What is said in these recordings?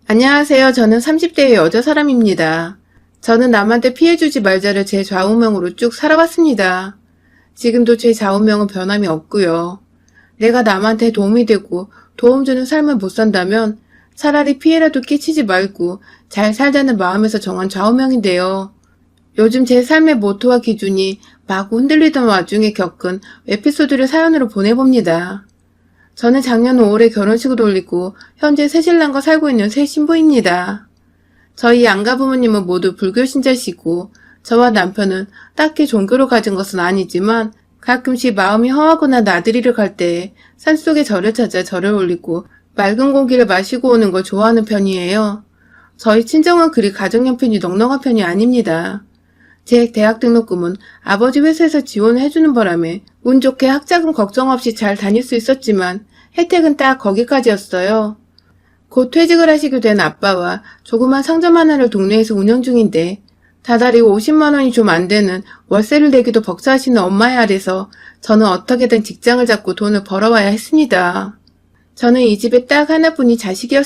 안녕하세요. 저는 30대의 여자 사람입니다. 저는 남한테 피해주지 말자를 제 좌우명으로 쭉 살아왔습니다. 지금도 제 좌우명은 변함이 없고요. 내가 남한테 도움이 되고 도움 주는 삶을 못 산다면 차라리 피해라도 끼치지 말고 잘 살자는 마음에서 정한 좌우명인데요. 요즘 제 삶의 모토와 기준이 마구 흔들리던 와중에 겪은 에피소드를 사연으로 보내봅니다. 저는 작년 5월에 결혼식을 올리고 현재 새신랑과 살고 있는 새 신부입니다. 저희 양가 부모님은 모두 불교 신자시고 저와 남편은 딱히 종교를 가진 것은 아니지만 가끔씩 마음이 허하거나 나들이를 갈 때 산속의 절을 찾아 절을 올리고 맑은 공기를 마시고 오는 걸 좋아하는 편이에요. 저희 친정은 그리 가정형편이 넉넉한 편이 아닙니다. 제 대학 등록금은 아버지 회사에서 지원을 해주는 바람에 운 좋게 학자금 걱정 없이 잘 다닐 수 있었지만 혜택은 딱 거기까지였어요. 곧 퇴직을 하시게 된 아빠와 조그만 상점 하나를 동네에서 운영 중인데 다달이 50만 원이 좀 안 되는 월세를 내기도 벅차하시는 엄마의 아래서 저는 어떻게든 직장을 잡고 돈을 벌어와야 했습니다. 저는 이 집에 딱 하나뿐인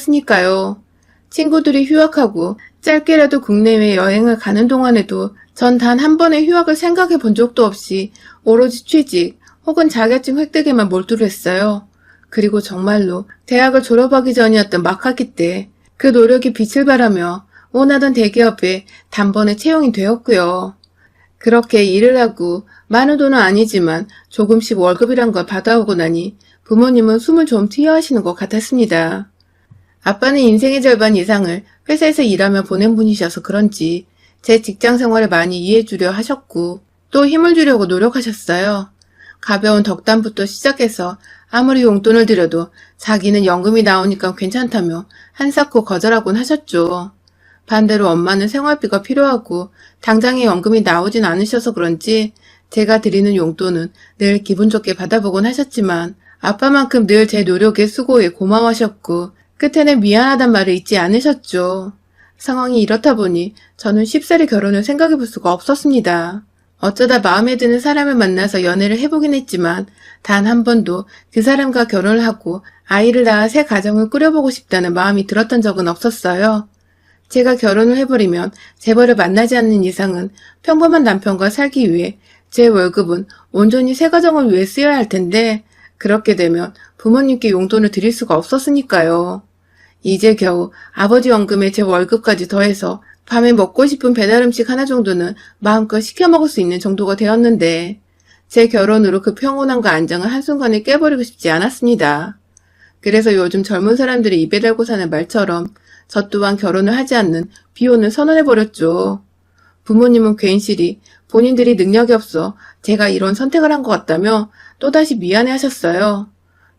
자식이었으니까요. 친구들이 휴학하고 짧게라도 국내외 여행을 가는 동안에도 전 단 한 번의 휴학을 생각해 본 적도 없이 오로지 취직 혹은 자격증 획득에만 몰두를 했어요. 그리고 정말로 대학을 졸업하기 전이었던 막학기 때 그 노력이 빛을 발하며 원하던 대기업에 단번에 채용이 되었고요. 그렇게 일을 하고 많은 돈은 아니지만 조금씩 월급이란 걸 받아오고 나니 부모님은 숨을 좀 트여하시는 것 같았습니다. 아빠는 인생의 절반 이상을 회사에서 일하며 보낸 분이셔서 그런지 제 직장 생활을 많이 이해해주려 하셨고 또 힘을 주려고 노력하셨어요. 가벼운 덕담부터 시작해서 아무리 용돈을 드려도 자기는 연금이 나오니까 괜찮다며 한사코 거절하곤 하셨죠. 반대로 엄마는 생활비가 필요하고 당장에 연금이 나오진 않으셔서 그런지 제가 드리는 용돈은 늘 기분 좋게 받아보곤 하셨지만 아빠만큼 늘 제 노력에 수고에 고마워하셨고 끝에는 미안하단 말을 잊지 않으셨죠. 상황이 이렇다 보니 저는 쉽사리 결혼을 생각해 볼 수가 없었습니다. 어쩌다 마음에 드는 사람을 만나서 연애를 해보긴 했지만 단 한 번도 그 사람과 결혼을 하고 아이를 낳아 새 가정을 꾸려보고 싶다는 마음이 들었던 적은 없었어요. 제가 결혼을 해버리면 재벌을 만나지 않는 이상은 평범한 남편과 살기 위해 제 월급은 온전히 새 가정을 위해 쓰여야 할 텐데 그렇게 되면 부모님께 용돈을 드릴 수가 없었으니까요. 이제 겨우 아버지 연금에 제 월급까지 더해서 밤에 먹고 싶은 배달음식 하나 정도는 마음껏 시켜 먹을 수 있는 정도가 되었는데 제 결혼으로 그 평온함과 안정을 한순간에 깨버리고 싶지 않았습니다. 그래서 요즘 젊은 사람들이 입에 달고 사는 말처럼 저 또한 결혼을 하지 않는 비혼을 선언해버렸죠. 부모님은 괜시리 본인들이 능력이 없어 제가 이런 선택을 한 것 같다며 또다시 미안해하셨어요.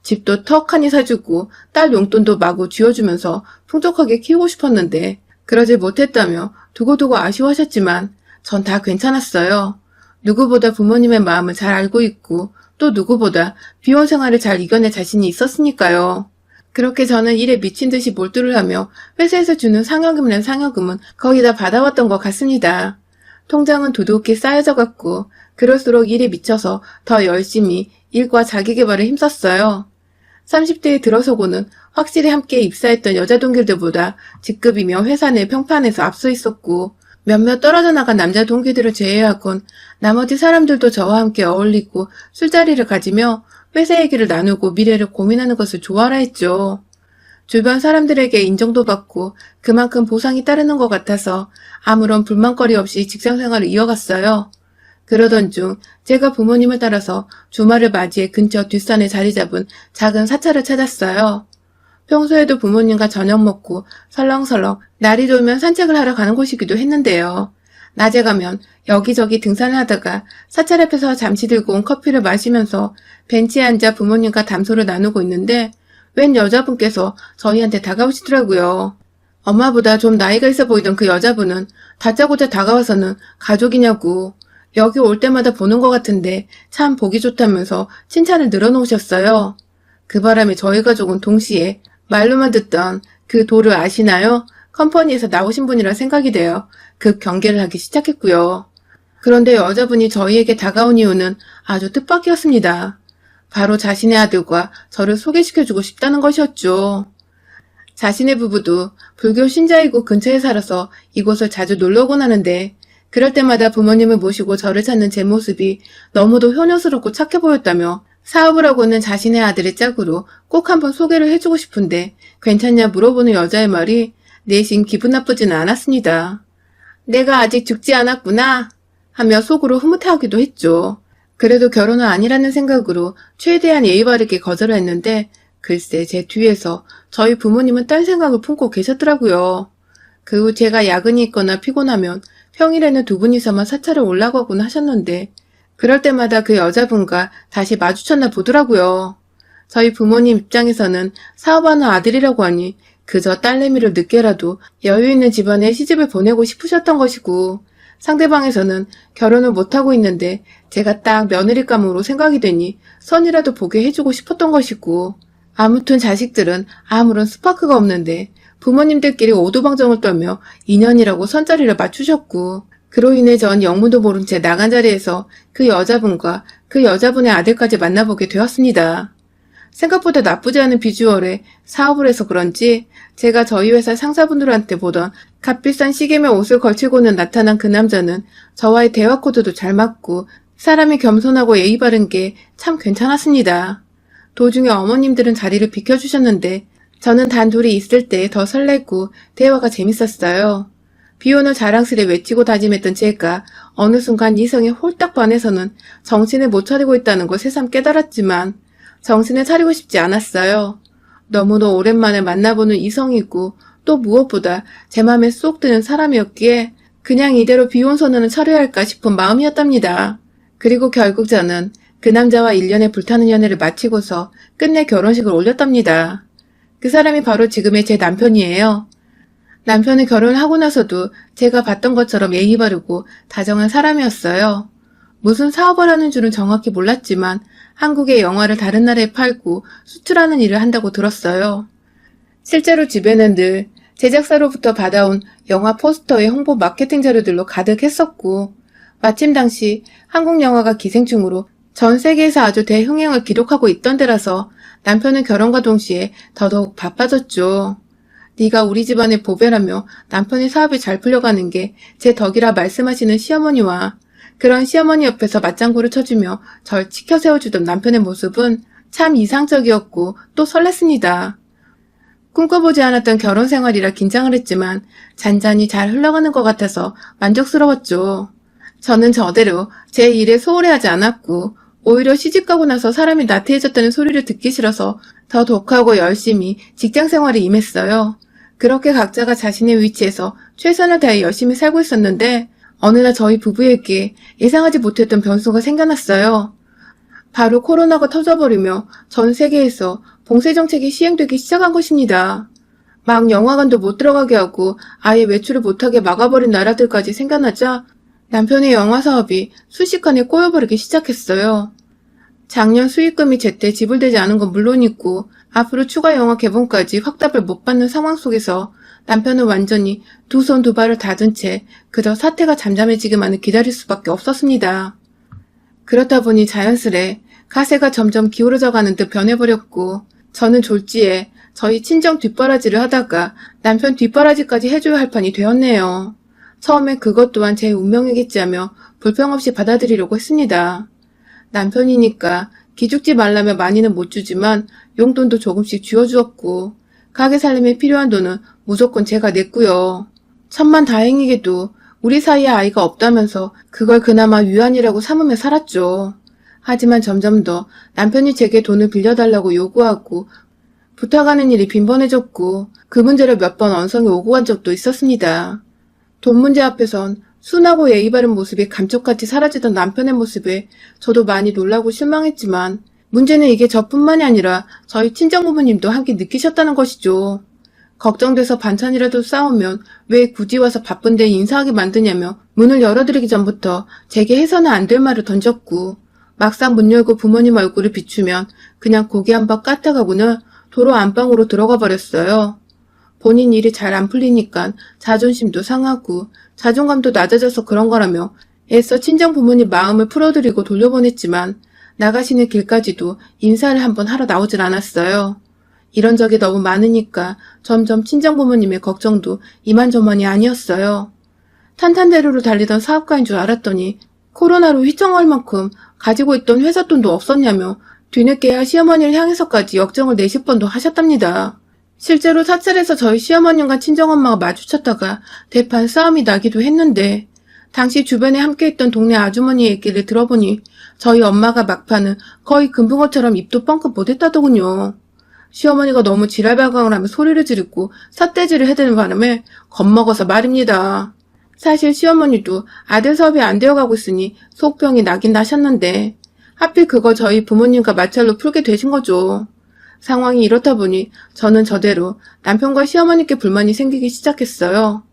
집도 턱하니 사주고 딸 용돈도 마구 쥐어주면서 풍족하게 키우고 싶었는데 그러지 못했다며 두고두고 아쉬워하셨지만 전 다 괜찮았어요. 누구보다 부모님의 마음을 잘 알고 있고 또 누구보다 비혼 생활을 잘 이겨낼 자신이 있었으니까요. 그렇게 저는 일에 미친 듯이 몰두를 하며 회사에서 주는 상여금이란 상여금은 거의 다 받아왔던 것 같습니다. 통장은 두둑히 쌓여져 갔고 그럴수록 일에 미쳐서 더 열심히 일과 자기계발에 힘썼어요. 30대에 들어서고는 확실히 함께 입사했던 여자 동기들보다 직급이며 회사 내 평판에서 앞서 있었고 몇몇 떨어져 나간 남자 동기들을 제외하곤 나머지 사람들도 저와 함께 어울리고 술자리를 가지며 회사 얘기를 나누고 미래를 고민하는 것을 좋아라 했죠. 주변 사람들에게 인정도 받고 그만큼 보상이 따르는 것 같아서 아무런 불만거리 없이 직장생활을 이어갔어요. 그러던 중 제가 부모님을 따라서 주말을 맞이해 근처 뒷산에 자리 잡은 작은 사찰을 찾았어요. 평소에도 부모님과 저녁 먹고 설렁설렁 날이 좋으면 산책을 하러 가는 곳이기도 했는데요. 낮에 가면 여기저기 등산을 하다가 사찰 앞에서 잠시 들고 온 커피를 마시면서 벤치에 앉아 부모님과 담소를 나누고 있는데 웬 여자분께서 저희한테 다가오시더라고요. 엄마보다 좀 나이가 있어 보이던 그 여자분은 다짜고짜 다가와서는 가족이냐고 여기 올 때마다 보는 것 같은데 참 보기 좋다면서 칭찬을 늘어놓으셨어요. 그 바람에 저희 가족은 동시에 말로만 듣던 그 도를 아시나요? 컴퍼니에서 나오신 분이라 생각이 되어 그 경계를 하기 시작했고요. 그런데 여자분이 저희에게 다가온 이유는 아주 뜻밖이었습니다. 바로 자신의 아들과 저를 소개시켜주고 싶다는 것이었죠. 자신의 부부도 불교 신자이고 근처에 살아서 이곳을 자주 놀러 오곤 하는데 그럴 때마다 부모님을 모시고 저를 찾는 제 모습이 너무도 효녀스럽고 착해 보였다며 사업을 하고 있는 자신의 아들의 짝으로 꼭 한번 소개를 해주고 싶은데 괜찮냐 물어보는 여자의 말이 내심 기분 나쁘지는 않았습니다. 내가 아직 죽지 않았구나 하며 속으로 흐뭇해하기도 했죠. 그래도 결혼은 아니라는 생각으로 최대한 예의 바르게 거절을 했는데 글쎄 제 뒤에서 저희 부모님은 딴 생각을 품고 계셨더라고요. 그 후 제가 야근이 있거나 피곤하면 평일에는 두 분이서만 사찰을 올라가곤 하셨는데 그럴 때마다 그 여자분과 다시 마주쳤나 보더라고요. 저희 부모님 입장에서는 사업하는 아들이라고 하니 그저 딸내미를 늦게라도 여유 있는 집안에 시집을 보내고 싶으셨던 것이고 상대방에서는 결혼을 못하고 있는데 제가 딱 며느리감으로 생각이 되니 선이라도 보게 해주고 싶었던 것이고 아무튼 자식들은 아무런 스파크가 없는데 부모님들끼리 오두방정을 떨며 인연이라고 선자리를 맞추셨고 그로 인해 전 영문도 모른 채 나간 자리에서 그 여자분과 그 여자분의 아들까지 만나보게 되었습니다. 생각보다 나쁘지 않은 비주얼에 사업을 해서 그런지 제가 저희 회사 상사분들한테 보던 값비싼 시계며 옷을 걸치고는 나타난 그 남자는 저와의 대화 코드도 잘 맞고 사람이 겸손하고 예의 바른 게 참 괜찮았습니다. 도중에 어머님들은 자리를 비켜주셨는데 저는 단둘이 있을 때 더 설레고 대화가 재밌었어요. 비혼을 자랑스레 외치고 다짐했던 제가 어느 순간 이성에 홀딱 반해서는 정신을 못 차리고 있다는 걸 새삼 깨달았지만 정신을 차리고 싶지 않았어요. 너무도 오랜만에 만나보는 이성이고 또 무엇보다 제 맘에 쏙 드는 사람이었기에 그냥 이대로 비혼 선언을 차려야 할까 싶은 마음이었답니다. 그리고 결국 저는 그 남자와 1년의 불타는 연애를 마치고서 끝내 결혼식을 올렸답니다. 그 사람이 바로 지금의 제 남편이에요. 남편은 결혼을 하고 나서도 제가 봤던 것처럼 예의 바르고 다정한 사람이었어요. 무슨 사업을 하는 줄은 정확히 몰랐지만 한국의 영화를 다른 나라에 팔고 수출하는 일을 한다고 들었어요. 실제로 집에는 늘 제작사로부터 받아온 영화 포스터의 홍보 마케팅 자료들로 가득했었고 마침 당시 한국 영화가 기생충으로 전 세계에서 아주 대흥행을 기록하고 있던 데라서 남편은 결혼과 동시에 더더욱 바빠졌죠. 네가 우리 집안의 보배라며 남편의 사업이 잘 풀려가는 게 제 덕이라 말씀하시는 시어머니와 그런 시어머니 옆에서 맞장구를 쳐주며 절 치켜 세워주던 남편의 모습은 참 이상적이었고 또 설렜습니다. 꿈꿔보지 않았던 결혼 생활이라 긴장을 했지만 잔잔히 잘 흘러가는 것 같아서 만족스러웠죠. 저는 저대로 제 일에 소홀해하지 않았고 오히려 시집가고 나서 사람이 나태해졌다는 소리를 듣기 싫어서 더 독하고 열심히 직장생활에 임했어요. 그렇게 각자가 자신의 위치에서 최선을 다해 열심히 살고 있었는데 어느 날 저희 부부에게 예상하지 못했던 변수가 생겨났어요. 바로 코로나가 터져버리며 전 세계에서 봉쇄 정책이 시행되기 시작한 것입니다. 막 영화관도 못 들어가게 하고 아예 외출을 못하게 막아버린 나라들까지 생겨나자 남편의 영화 사업이 순식간에 꼬여버리기 시작했어요. 작년 수익금이 제때 지불되지 않은 건 물론이고 앞으로 추가 영화 개봉까지 확답을 못 받는 상황 속에서 남편은 완전히 두 손 두 발을 닫은 채 그저 사태가 잠잠해지기만을 기다릴 수밖에 없었습니다. 그렇다 보니 자연스레 가세가 점점 기울어져가는 듯 변해버렸고 저는 졸지에 저희 친정 뒷바라지를 하다가 남편 뒷바라지까지 해줘야 할 판이 되었네요. 처음엔 그것 또한 제 운명이겠지 하며 불평 없이 받아들이려고 했습니다. 남편이니까 기죽지 말라며 많이는 못 주지만 용돈도 조금씩 쥐어주었고 가게 살림에 필요한 돈은 무조건 제가 냈고요. 천만다행히게도 우리 사이에 아이가 없다면서 그걸 그나마 위안이라고 삼으며 살았죠. 하지만 점점 더 남편이 제게 돈을 빌려달라고 요구하고 부탁하는 일이 빈번해졌고 그 문제를 몇 번 언성이 오고 간 적도 있었습니다. 돈 문제 앞에선 순하고 예의 바른 모습이 감쪽같이 사라지던 남편의 모습에 저도 많이 놀라고 실망했지만 문제는 이게 저뿐만이 아니라 저희 친정부모님도 함께 느끼셨다는 것이죠. 걱정돼서 반찬이라도 싸우면 왜 굳이 와서 바쁜데 인사하게 만드냐며 문을 열어드리기 전부터 제게 해서는 안 될 말을 던졌고 막상 문 열고 부모님 얼굴을 비추면 그냥 고개 한번 까딱하고는 도로 안방으로 들어가 버렸어요. 본인 일이 잘 안 풀리니까 자존심도 상하고 자존감도 낮아져서 그런 거라며 애써 친정 부모님 마음을 풀어드리고 돌려보냈지만 나가시는 길까지도 인사를 한번 하러 나오질 않았어요. 이런 적이 너무 많으니까 점점 친정부모님의 걱정도 이만저만이 아니었어요. 탄탄대로로 달리던 사업가인 줄 알았더니 코로나로 휘청할 만큼 가지고 있던 회사 돈도 없었냐며 뒤늦게야 시어머니를 향해서까지 역정을 40번도 하셨답니다. 실제로 사찰에서 저희 시어머님과 친정엄마가 마주쳤다가 대판 싸움이 나기도 했는데 당시 주변에 함께했던 동네 아주머니 얘기를 들어보니 저희 엄마가 막판은 거의 금붕어처럼 입도 뻥끗 못했다더군요. 시어머니가 너무 지랄발광을 하며 소리를 지르고 삿대질을 해대는 바람에 겁먹어서 말입니다. 사실 시어머니도 아들 사업이 안 되어가고 있으니 속병이 나긴 나셨는데 하필 그걸 저희 부모님과 마찰로 풀게 되신 거죠. 상황이 이렇다 보니 저는 저대로 남편과 시어머니께 불만이 생기기 시작했어요.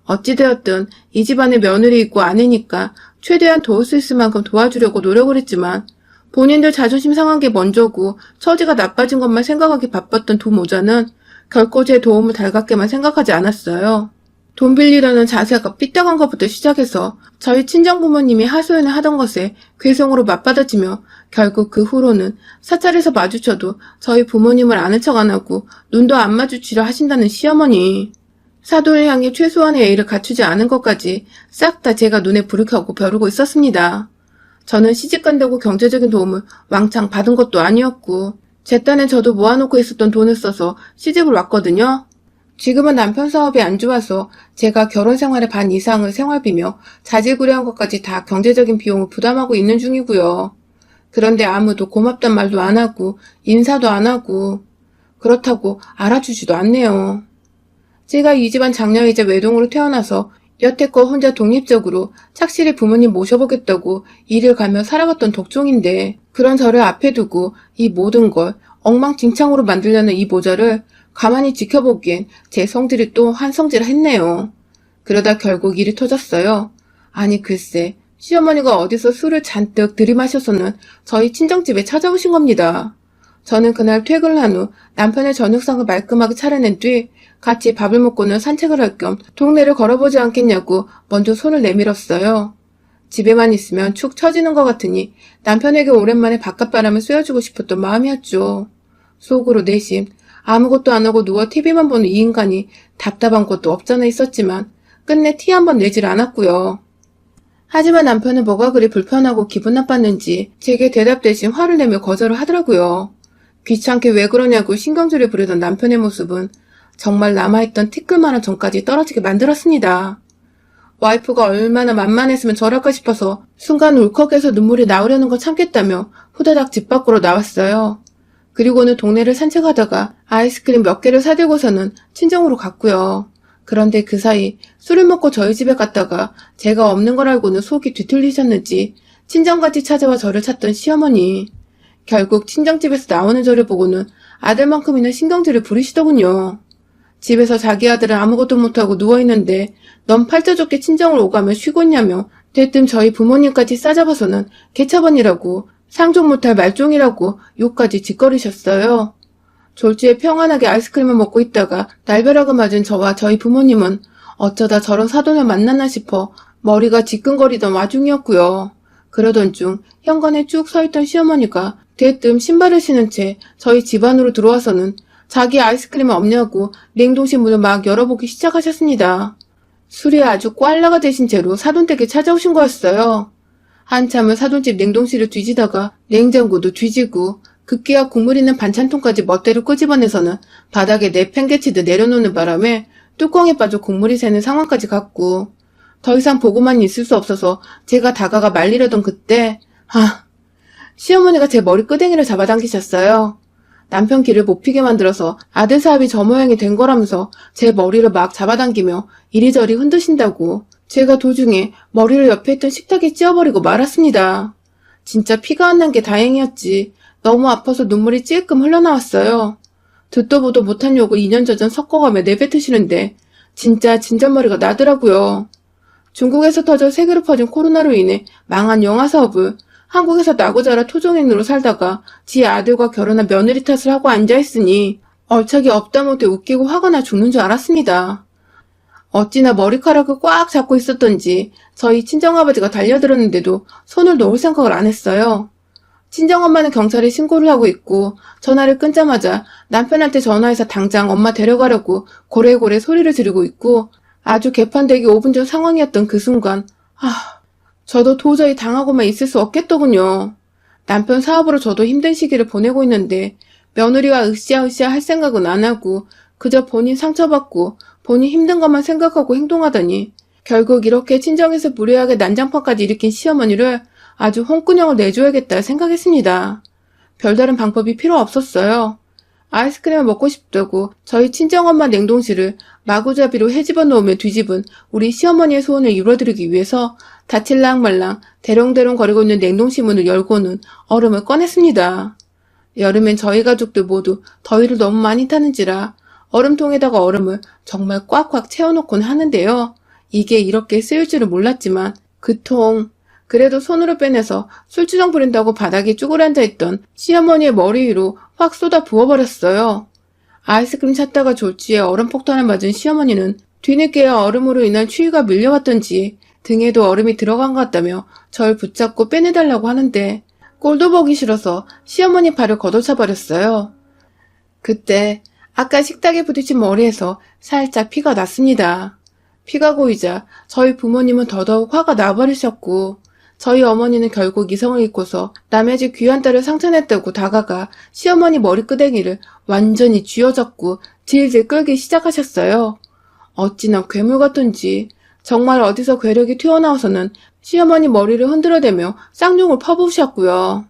어찌되었든 이 집안에 며느리 있고 아내니까 최대한 도울 수 있을 만큼 도와주려고 노력을 했지만 본인들 자존심 상한 게 먼저고 처지가 나빠진 것만 생각하기 바빴던 두 모자는 결코 제 도움을 달갑게만 생각하지 않았어요. 돈 빌리려는 자세가 삐딱한 것부터 시작해서 저희 친정부모님이 하소연을 하던 것에 괴성으로 맞받아치며 결국 그 후로는 사찰에서 마주쳐도 저희 부모님을 아는 척 안 하고 눈도 안 마주치려 하신다는 시어머니. 사돈을 향해 최소한의 예의를 갖추지 않은 것까지 싹 다 제가 눈에 불을 켜고 벼르고 있었습니다. 저는 시집간다고 경제적인 도움을 왕창 받은 것도 아니었고 제 딴엔 저도 모아놓고 있었던 돈을 써서 시집을 왔거든요. 지금은 남편 사업이 안 좋아서 제가 결혼 생활의 반 이상을 생활비며 자질구레한 것까지 다 경제적인 비용을 부담하고 있는 중이고요. 그런데 아무도 고맙단 말도 안 하고 인사도 안 하고 그렇다고 알아주지도 않네요. 제가 이 집안 장녀이자 외동으로 태어나서 여태껏 혼자 독립적으로 착실히 부모님 모셔보겠다고 일을 가며 살아갔던 독종인데 그런 저를 앞에 두고 이 모든 걸 엉망진창으로 만들려는 이 모자를 가만히 지켜보기엔 제 성질이 또 한성질 했네요. 그러다 결국 일이 터졌어요. 아니 글쎄 시어머니가 어디서 술을 잔뜩 들이마셔서는 저희 친정집에 찾아오신 겁니다. 저는 그날 퇴근을 한 후 남편의 저녁상을 말끔하게 차려낸 뒤 같이 밥을 먹고는 산책을 할 겸 동네를 걸어보지 않겠냐고 먼저 손을 내밀었어요. 집에만 있으면 축 처지는 것 같으니 남편에게 오랜만에 바깥바람을 쐬어주고 싶었던 마음이었죠. 속으로 내심 아무것도 안 하고 누워 TV만 보는 이 인간이 답답한 것도 없잖아 있었지만 끝내 티 한 번 내질 않았고요. 하지만 남편은 뭐가 그리 불편하고 기분 나빴는지 제게 대답 대신 화를 내며 거절을 하더라고요. 귀찮게 왜 그러냐고 신경질을 부리던 남편의 모습은 정말 남아있던 티끌만한 정까지 떨어지게 만들었습니다. 와이프가 얼마나 만만했으면 저럴까 싶어서 순간 울컥해서 눈물이 나오려는 걸 참겠다며 후다닥 집 밖으로 나왔어요. 그리고는 동네를 산책하다가 아이스크림 몇 개를 사들고서는 친정으로 갔고요. 그런데 그 사이 술을 먹고 저희 집에 갔다가 제가 없는 걸 알고는 속이 뒤틀리셨는지 친정같이 찾아와 저를 찾던 시어머니. 결국 친정집에서 나오는 저를 보고는 아들만큼이나 신경질을 부리시더군요. 집에서 자기 아들은 아무것도 못하고 누워있는데 넌 팔자좋게 친정을 오가며 쉬고 있냐며 대뜸 저희 부모님까지 싸잡아서는 개차반이라고 상종 못할 말종이라고 욕까지 짓거리셨어요. 졸지에 평안하게 아이스크림을 먹고 있다가 날벼락을 맞은 저와 저희 부모님은 어쩌다 저런 사돈을 만났나 싶어 머리가 지끈거리던 와중이었고요. 그러던 중 현관에 쭉 서있던 시어머니가 대뜸 신발을 신은 채 저희 집 안으로 들어와서는 자기 아이스크림은 없냐고 냉동실 문을 막 열어보기 시작하셨습니다. 술이 아주 꽐라가 되신 채로 사돈댁에 찾아오신 거였어요. 한참을 사돈집 냉동실을 뒤지다가 냉장고도 뒤지고 급기야 국물 있는 반찬통까지 멋대로 끄집어내서는 바닥에 내팽개치듯 내려놓는 바람에 뚜껑에 빠져 국물이 새는 상황까지 갔고 더 이상 보고만 있을 수 없어서 제가 다가가 말리려던 그때 시어머니가 제 머리끄댕이를 잡아당기셨어요. 남편 길을 못 피게 만들어서 아들 사업이 저 모양이 된 거라면서 제 머리를 막 잡아당기며 이리저리 흔드신다고 제가 도중에 머리를 옆에 있던 식탁에 찧어버리고 말았습니다. 진짜 피가 안 난 게 다행이었지. 너무 아파서 눈물이 찔끔 흘러나왔어요. 듣도 보도 못한 욕을 2년 전전 섞어가며 내뱉으시는데 진짜 진절머리가 나더라고요. 중국에서 터져 세계로 퍼진 코로나로 인해 망한 영화 사업을 한국에서 나고 자라 토종인으로 살다가 지 아들과 결혼한 며느리 탓을 하고 앉아있으니 얼척이 없다 못해 웃기고 화가 나 죽는 줄 알았습니다. 어찌나 머리카락을 꽉 잡고 있었던지 저희 친정아버지가 달려들었는데도 손을 놓을 생각을 안 했어요. 친정엄마는 경찰에 신고를 하고 있고 전화를 끊자마자 남편한테 전화해서 당장 엄마 데려가려고 고래고래 소리를 지르고 있고 아주 개판되기 5분 전 상황이었던 그 순간 저도 도저히 당하고만 있을 수 없겠더군요. 남편 사업으로 저도 힘든 시기를 보내고 있는데 며느리와 으쌰으쌰 할 생각은 안 하고 그저 본인 상처받고 본인 힘든 것만 생각하고 행동하더니 결국 이렇게 친정에서 무례하게 난장판까지 일으킨 시어머니를 아주 홍군형을 내줘야겠다 생각했습니다. 별다른 방법이 필요 없었어요. 아이스크림을 먹고 싶다고 저희 친정엄마 냉동실을 마구잡이로 헤집어 놓으며 뒤집은 우리 시어머니의 소원을 이루어드리기 위해서 다칠랑 말랑 대롱대롱 거리고 있는 냉동실 문을 열고는 얼음을 꺼냈습니다. 여름엔 저희 가족들 모두 더위를 너무 많이 타는지라 얼음통에다가 얼음을 정말 꽉꽉 채워놓곤 하는데요. 이게 이렇게 쓰일 줄은 몰랐지만 그 통, 그래도 손으로 빼내서 술주정 부린다고 바닥에 쭈그려 앉아있던 시어머니의 머리 위로 확 쏟아 부어버렸어요. 아이스크림 찾다가 졸지에 얼음 폭탄을 맞은 시어머니는 뒤늦게야 얼음으로 인한 추위가 밀려왔던지 등에도 얼음이 들어간 것 같다며 절 붙잡고 빼내달라고 하는데 꼴도 보기 싫어서 시어머니 발을 걷어차버렸어요. 그때 아까 식탁에 부딪힌 머리에서 살짝 피가 났습니다. 피가 고이자 저희 부모님은 더더욱 화가 나버리셨고 저희 어머니는 결국 이성을 잃고서 남의 집 귀한 딸을 상처냈다고 다가가 시어머니 머리끄댕이를 완전히 쥐어잡고 질질 끌기 시작하셨어요. 어찌나 괴물 같던지 정말 어디서 괴력이 튀어나와서는 시어머니 머리를 흔들어대며 쌍욕을 퍼부으셨고요.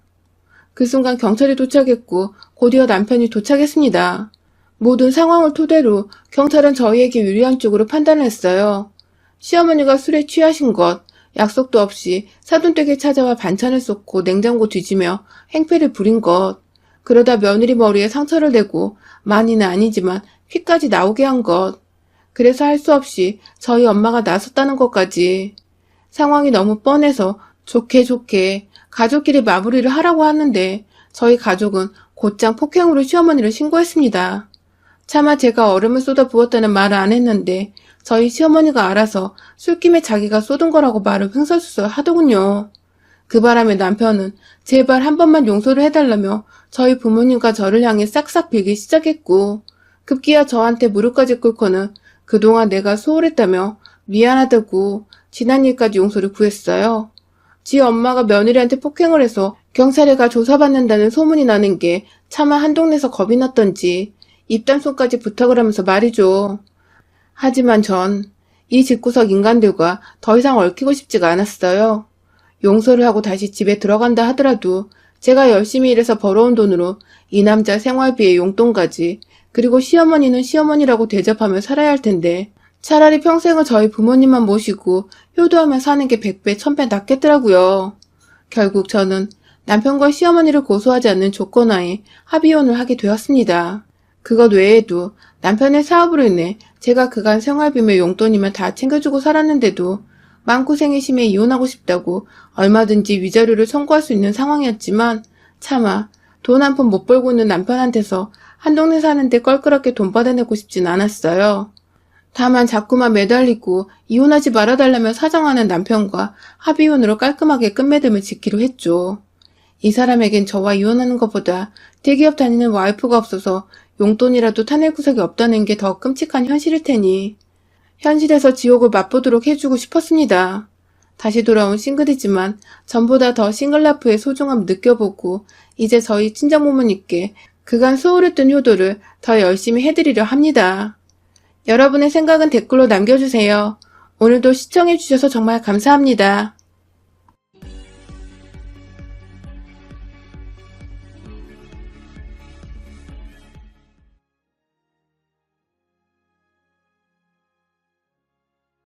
그 순간 경찰이 도착했고 곧이어 남편이 도착했습니다. 모든 상황을 토대로 경찰은 저희에게 유리한 쪽으로 판단을 했어요. 시어머니가 술에 취하신 것, 약속도 없이 사돈댁에 찾아와 반찬을 쏟고 냉장고 뒤지며 행패를 부린 것, 그러다 며느리 머리에 상처를 내고 많이는 아니지만 피까지 나오게 한 것, 그래서 할 수 없이 저희 엄마가 나섰다는 것까지. 상황이 너무 뻔해서 좋게 가족끼리 마무리를 하라고 하는데 저희 가족은 곧장 폭행으로 시어머니를 신고했습니다. 차마 제가 얼음을 쏟아 부었다는 말을 안 했는데 저희 시어머니가 알아서 술김에 자기가 쏟은 거라고 말을 횡설수설 하더군요. 그 바람에 남편은 제발 한 번만 용서를 해달라며 저희 부모님과 저를 향해 싹싹 빌기 시작했고 급기야 저한테 무릎까지 꿇고는 그동안 내가 소홀했다며 미안하다고 지난 일까지 용서를 구했어요. 지 엄마가 며느리한테 폭행을 해서 경찰에 가 조사받는다는 소문이 나는 게 차마 한동네에서 겁이 났던지 입단속까지 부탁을 하면서 말이죠. 하지만 전 이 집구석 인간들과 더 이상 얽히고 싶지가 않았어요. 용서를 하고 다시 집에 들어간다 하더라도 제가 열심히 일해서 벌어온 돈으로 이 남자 생활비에 용돈까지 그리고 시어머니는 시어머니라고 대접하며 살아야 할 텐데 차라리 평생을 저희 부모님만 모시고 효도하며 사는 게 100배, 1000배 낫겠더라고요. 결국 저는 남편과 시어머니를 고소하지 않는 조건하에 합의혼을 하게 되었습니다. 그것 외에도 남편의 사업으로 인해 제가 그간 생활비며 용돈이면 다 챙겨주고 살았는데도 마음고생이 심해 이혼하고 싶다고 얼마든지 위자료를 청구할 수 있는 상황이었지만 차마 돈 한 푼 못 벌고 있는 남편한테서 한 동네 사는데 껄끄럽게 돈 받아내고 싶진 않았어요. 다만 자꾸만 매달리고 이혼하지 말아달라며 사정하는 남편과 합의혼으로 깔끔하게 끝맺음을 짓기로 했죠. 이 사람에겐 저와 이혼하는 것보다 대기업 다니는 와이프가 없어서 용돈이라도 타낼 구석이 없다는 게 더 끔찍한 현실일 테니 현실에서 지옥을 맛보도록 해주고 싶었습니다. 다시 돌아온 싱글이지만 전보다 더 싱글라이프의 소중함을 느껴보고 이제 저희 친정부모님께 그간 소홀했던 효도를 더 열심히 해드리려 합니다. 여러분의 생각은 댓글로 남겨주세요. 오늘도 시청해주셔서 정말 감사합니다.